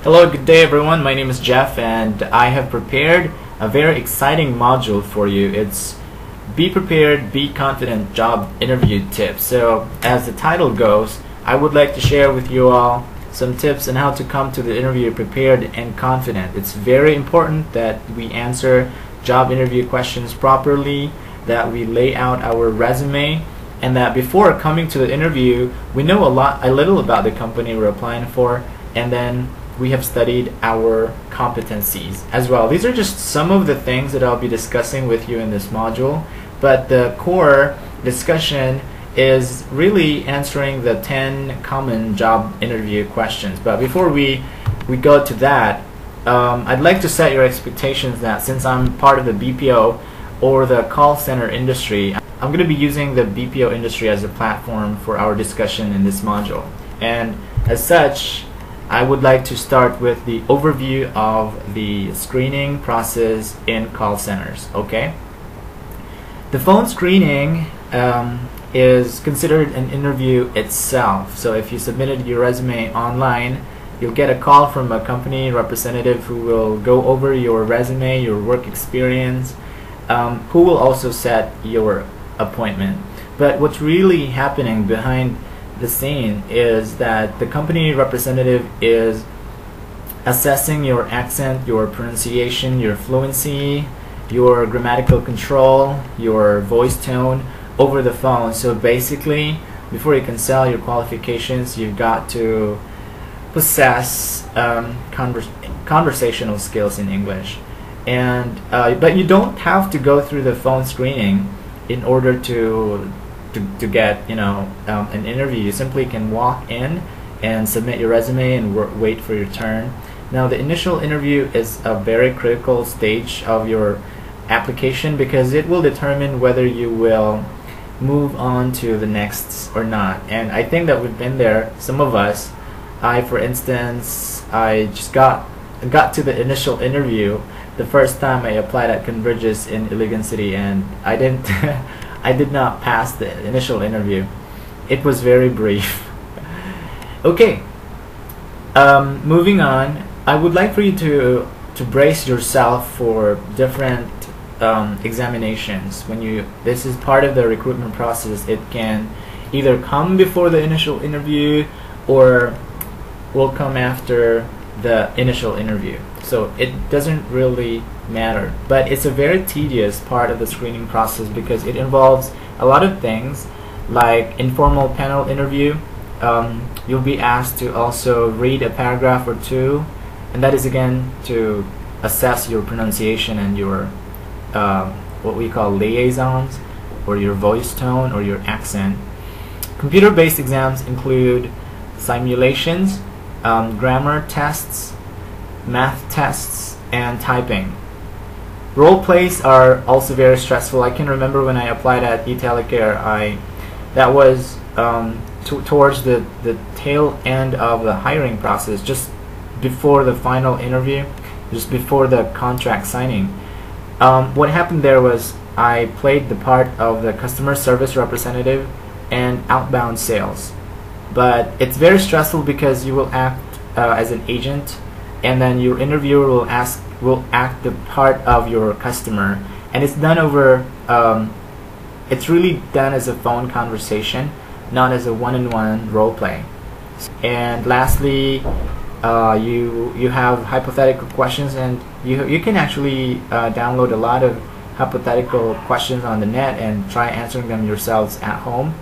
Hello, good day everyone. My name is Jeff and I have prepared a very exciting module for you. It's Be Prepared, Be Confident Job Interview Tips. So as the title goes, I would like to share with you all some tips on how to come to the interview prepared and confident. It's very important that we answer job interview questions properly, that we lay out our resume, and that before coming to the interview we know a little about the company we're applying for, and then we have studied our competencies as well. These are just some of the things that I'll be discussing with you in this module, but the core discussion is really answering the 10 common job interview questions. But before we go to that, I'd like to set your expectations that since I'm part of the BPO or the call center industry, I'm going to be using the BPO industry as a platform for our discussion in this module. And as such, I would like to start with the overview of the screening process in call centers. Okay? The phone screening is considered an interview itself. So if you submitted your resume online, you'll get a call from a company representative who will go over your resume, your work experience, who will also set your appointment. But what's really happening behind the scene is that the company representative is assessing your accent, your pronunciation, your fluency, your grammatical control, your voice tone over the phone. So basically, before you can sell your qualifications, you've got to possess conversational skills in English. And but you don't have to go through the phone screening in order to get an interview. You simply can walk in and submit your resume and wait for your turn. Now the initial interview is a very critical stage of your application because it will determine whether you will move on to the next or not. And I think that we've been there, some of us. For instance, I just got to the initial interview the first time I applied at Convergys in Iligan City, and I didn't I did not pass the initial interview. It was very brief. Okay, moving on, I would like for you to brace yourself for different examinations. This is part of the recruitment process. It can either come before the initial interview or will come after the initial interview. So it doesn't really matter, but it's a very tedious part of the screening process because it involves a lot of things like informal panel interview. You'll be asked to also read a paragraph or two, and that is again to assess your pronunciation and your what we call liaisons, or your voice tone or your accent. Computer-based exams include simulations, grammar tests, math tests, and typing. Role plays are also very stressful. I can remember when I applied at Italicare, that was towards the tail end of the hiring process, just before the final interview, just before the contract signing. What happened there was I played the part of the customer service representative and outbound sales. But it's very stressful because you will act as an agent, and then your interviewer will act the part of your customer, and it's done over it's really done as a phone conversation, not as a one-on-one role play. And lastly, you have hypothetical questions, and you can actually download a lot of hypothetical questions on the net and try answering them yourselves at home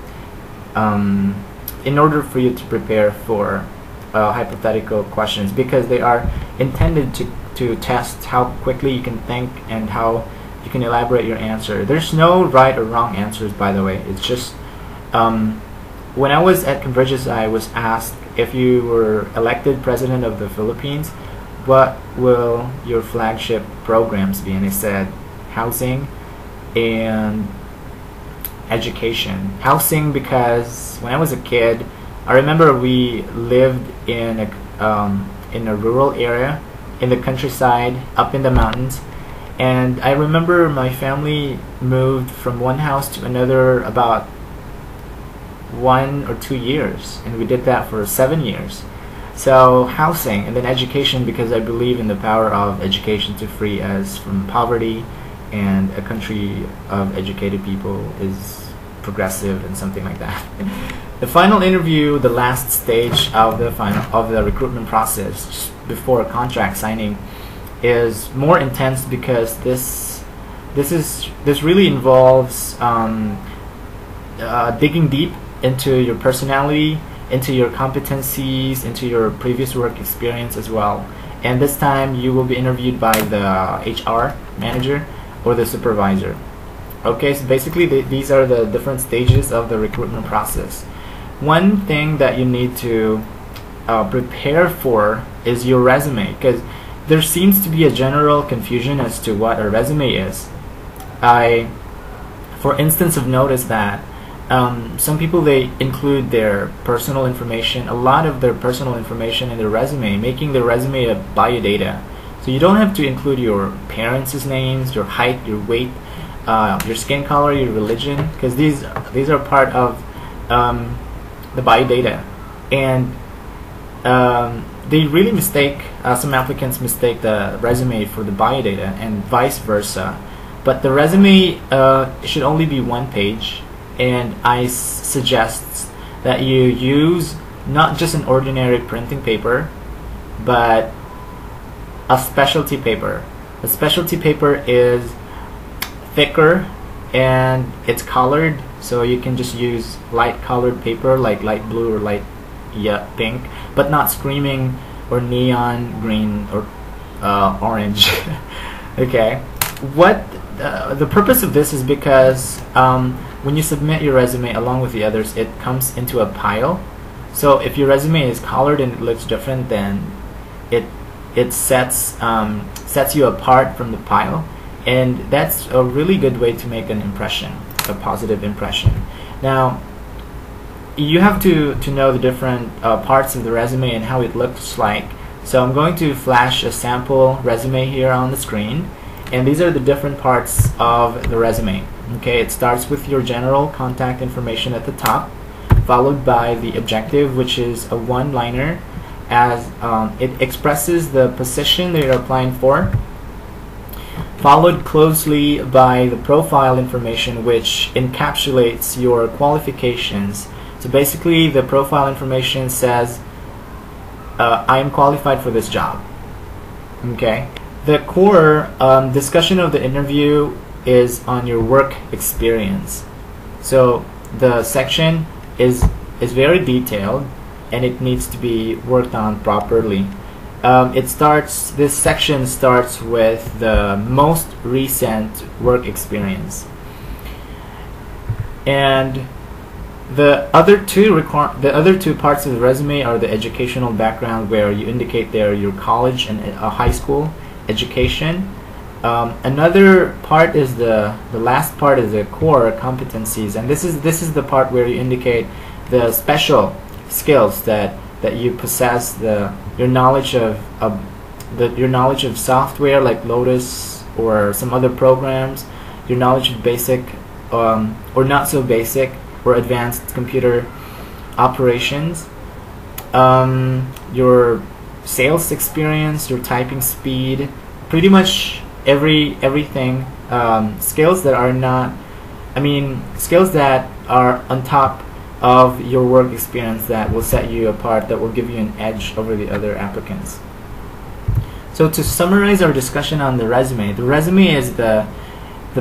in order for you to prepare for hypothetical questions, because they are intended to test how quickly you can think and how you can elaborate your answer. There's no right or wrong answers, by the way. It's just when I was at Convergys, I was asked, if you were elected president of the Philippines, what will your flagship programs be? And I said housing and education. Housing because when I was a kid, I remember we lived in a rural area, in the countryside, up in the mountains, and I remember my family moved from one house to another about 1 or 2 years, and we did that for 7 years. So housing, and then education, because I believe in the power of education to free us from poverty, and a country of educated people is progressive and something like that. The final interview, the last stage of the recruitment process before contract signing, is more intense because this really involves digging deep into your personality, into your competencies, into your previous work experience as well. And this time you will be interviewed by the HR manager or the supervisor. Okay, so basically these are the different stages of the recruitment process. One thing that you need to prepare for is your resume, because there seems to be a general confusion as to what a resume is. I, for instance, have noticed that some people, they include their personal information, a lot of their personal information in their resume, making their resume a biodata. So you don't have to include your parents' names, your height, your weight, your skin color, your religion, because these are part of the biodata. And they really mistake, some applicants mistake the resume for the biodata and vice versa. But the resume should only be one page, and I suggest that you use not just an ordinary printing paper, but a specialty paper. A specialty paper is thicker and it's colored, so you can just use light colored paper like light blue or light pink, but not screaming or neon green or orange. Okay, what the purpose of this is because when you submit your resume along with the others, it comes into a pile. So if your resume is colored and it looks different, then it sets you apart from the pile, and that's a really good way to make an impression, a positive impression. Now you have to know the different parts of the resume and how it looks like. So I'm going to flash a sample resume here on the screen, and these are the different parts of the resume. Okay, it starts with your general contact information at the top, followed by the objective, which is a one-liner, as it expresses the position that you're applying for, followed closely by the profile information, which encapsulates your qualifications. So basically the profile information says I am qualified for this job. Okay, the core discussion of the interview is on your work experience. So the section is very detailed, and it needs to be worked on properly. This section starts with the most recent work experience, and the other two parts of the resume are the educational background, where you indicate there your college and high school education. Another part is the last part is the core competencies, and this is the part where you indicate the special skills that you possess, your knowledge of software like Lotus or some other programs, your knowledge of basic or not so basic or advanced computer operations, your sales experience, your typing speed, pretty much everything, skills that are not, skills that are on top of your work experience that will set you apart, that will give you an edge over the other applicants. So to summarize our discussion on the resume is the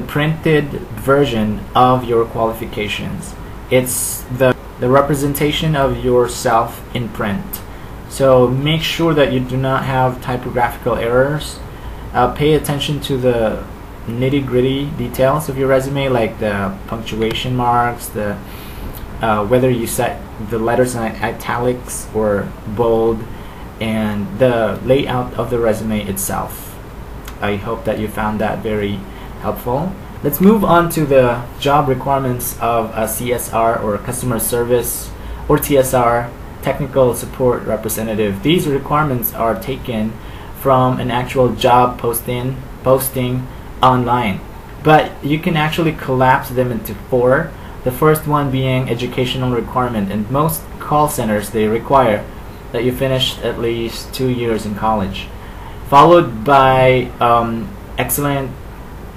printed version of your qualifications. It's the representation of yourself in print. So make sure that you do not have typographical errors. Pay attention to the nitty-gritty details of your resume, like the punctuation marks, whether you set the letters in italics or bold, and the layout of the resume itself. I hope that you found that very helpful. Let's move on to the job requirements of a CSR, or customer service, or TSR, technical support representative. These requirements are taken from an actual job posting online, but you can actually collapse them into 4. The first one being educational requirement, and most call centers, they require that you finished at least 2 years in college, followed by excellent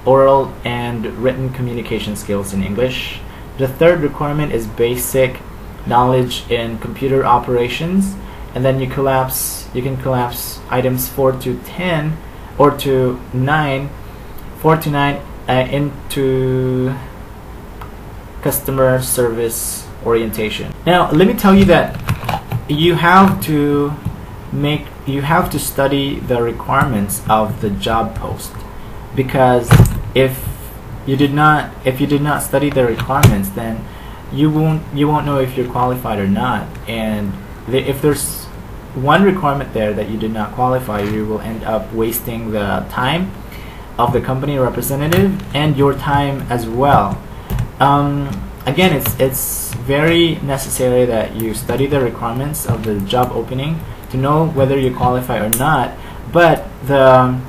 oral and written communication skills in English. The third requirement is basic knowledge in computer operations, and then you can collapse items 4 to 10 or to 9, 4 to 9 into customer service orientation. Now let me tell you that you have to study the requirements of the job post, because if you did not study the requirements, then you won't know if you're qualified or not. And if there's one requirement there that you did not qualify, you will end up wasting the time of the company representative and your time as well. Again, it's very necessary that you study the requirements of the job opening to know whether you qualify or not. But the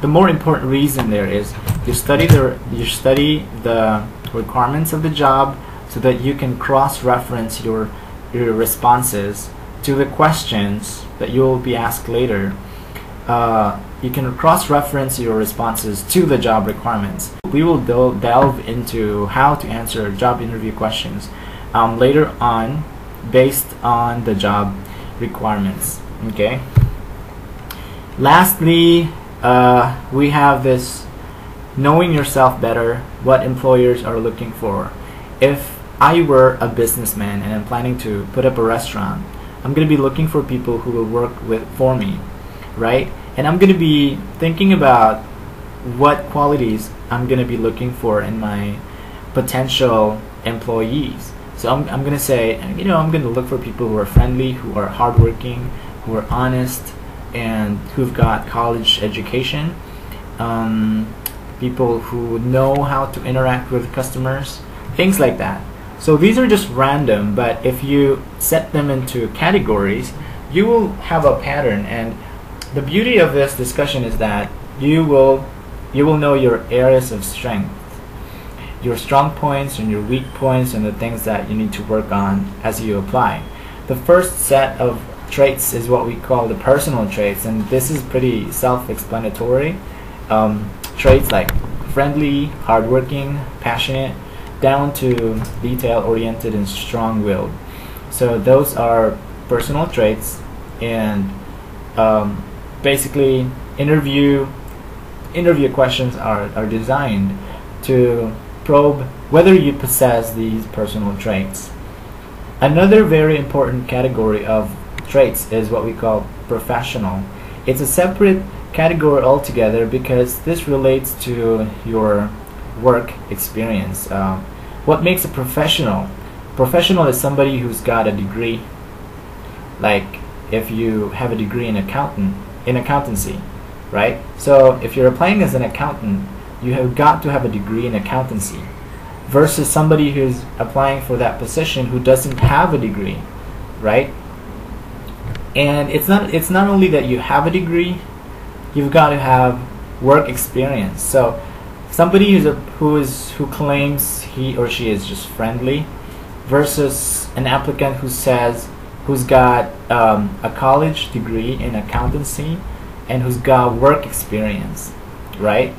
more important reason there is you study the requirements of the job so that you can cross-reference your responses to the questions that you will be asked later. You can cross-reference your responses to the job requirements. We will delve into how to answer job interview questions later on, based on the job requirements. Okay. Lastly, we have this knowing yourself better, what employers are looking for. If I were a businessman and I'm planning to put up a restaurant, I'm going to be looking for people who will work for me, right? And I'm going to be thinking about what qualities I'm going to be looking for in my potential employees. So I'm going to say, I'm going to look for people who are friendly, who are hardworking, who are honest, and who've got college education, people who know how to interact with customers, things like that. So these are just random, but if you set them into categories, you will have a pattern. And the beauty of this discussion is that you will know your areas of strength, your strong points and your weak points, and the things that you need to work on as you apply. The first set of traits is what we call the personal traits, and this is pretty self-explanatory. Traits like friendly, hardworking, passionate, down to detail-oriented and strong-willed. So those are personal traits, and basically interview questions are designed to probe whether you possess these personal traits. Another very important category of traits is what we call professional. It's a separate category altogether because this relates to your work experience. What makes a professional? Professional is somebody who's got a degree. Like if you have a degree in accountancy, right? So if you're applying as an accountant, you have got to have a degree in accountancy, versus somebody who's applying for that position who doesn't have a degree, right? And it's not only that you have a degree, you've got to have work experience. So somebody who claims he or she is just friendly, versus an applicant who's got a college degree in accountancy and who's got work experience, right?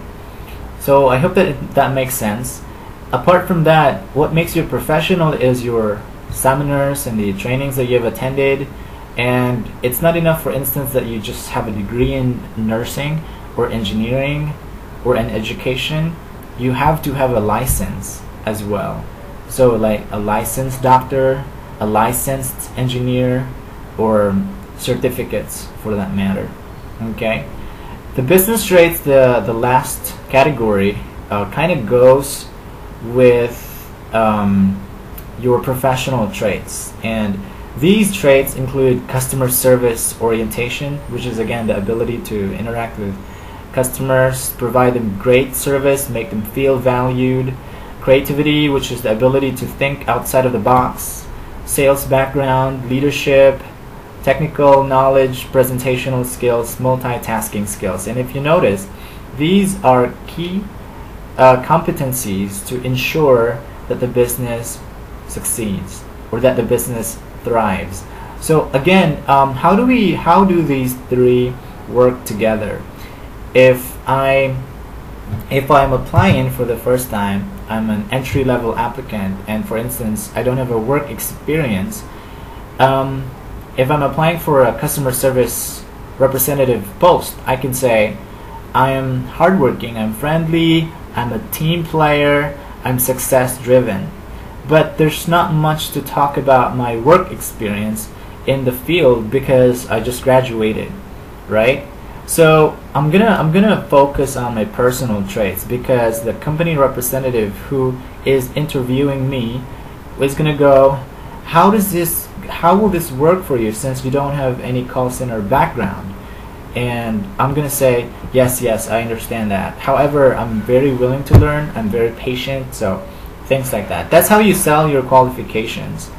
So I hope that makes sense. Apart from that, what makes you a professional is your seminars and the trainings that you have attended. And it's not enough, for instance, that you just have a degree in nursing or engineering or an education. You have to have a license as well. So like a licensed doctor, a licensed engineer, or certificates for that matter. Okay. The business traits, the last category, kind of goes with your professional traits. And these traits include customer service orientation, which is again the ability to interact with customers, provide them great service, make them feel valued. Creativity, which is the ability to think outside of the box. Sales background, leadership, technical knowledge, presentational skills, multitasking skills. And if you notice, these are key competencies to ensure that the business succeeds. or that the business thrives. So again, how do these three work together? If I'm applying for the first time, I'm an entry-level applicant, and for instance, I don't have a work experience. If I'm applying for a customer service representative post, I can say, I am hardworking, I'm friendly, I'm a team player, I'm success-driven. But there's not much to talk about my work experience in the field because I just graduated, right? So I'm gonna focus on my personal traits, because the company representative who is interviewing me is gonna go, how will this work for you since you don't have any call center background? And I'm gonna say, yes, I understand that. However, I'm very willing to learn, I'm very patient, so things like that. That's how you sell your qualifications.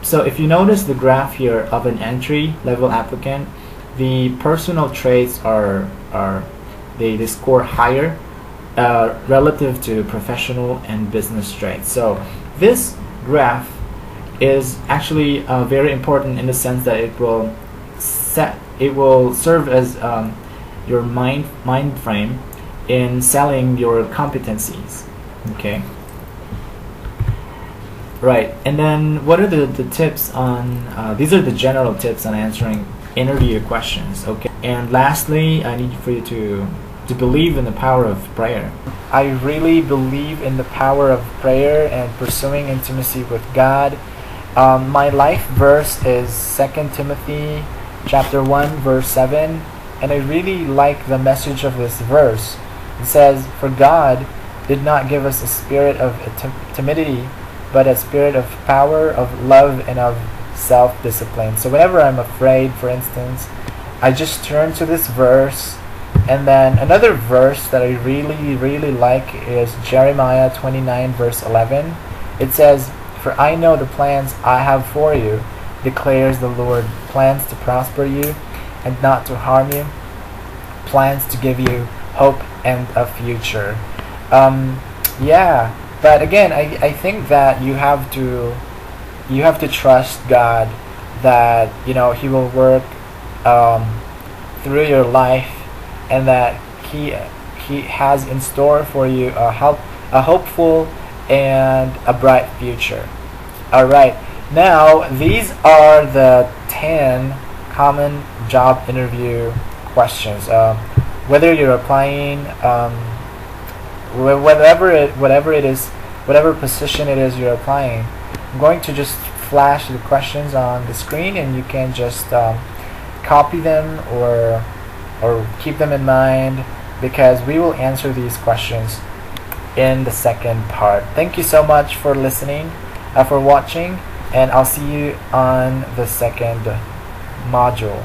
So if you notice the graph here of an entry-level applicant, the personal traits they score higher relative to professional and business traits. So this graph is actually very important in the sense that it will serve as your mind frame in selling your competencies. Okay. Right, and then what are the tips on, these are the general tips on answering interview questions, okay? And lastly, I need for you to believe in the power of prayer. I really believe in the power of prayer and pursuing intimacy with God. My life verse is 2 Timothy chapter 1 verse 7, and I really like the message of this verse. It says, "For God did not give us a spirit of timidity, but a spirit of power, of love, and of self-discipline." So whenever I'm afraid, for instance, I just turn to this verse. And then another verse that I really like is Jeremiah 29 verse 11. It says, "For I know the plans I have for you, declares the Lord, plans to prosper you and not to harm you, plans to give you hope and a future." Yeah, but again, I think that you have to trust God that He will work through your life, and that He has in store for you a hopeful and a bright future. All right, now these are the 10 common job interview questions. Whether you're applying, whatever position it is you're applying, I'm going to just flash the questions on the screen, and you can just copy them or keep them in mind, because we will answer these questions in the second part. Thank you so much for listening, for watching, and I'll see you on the second module.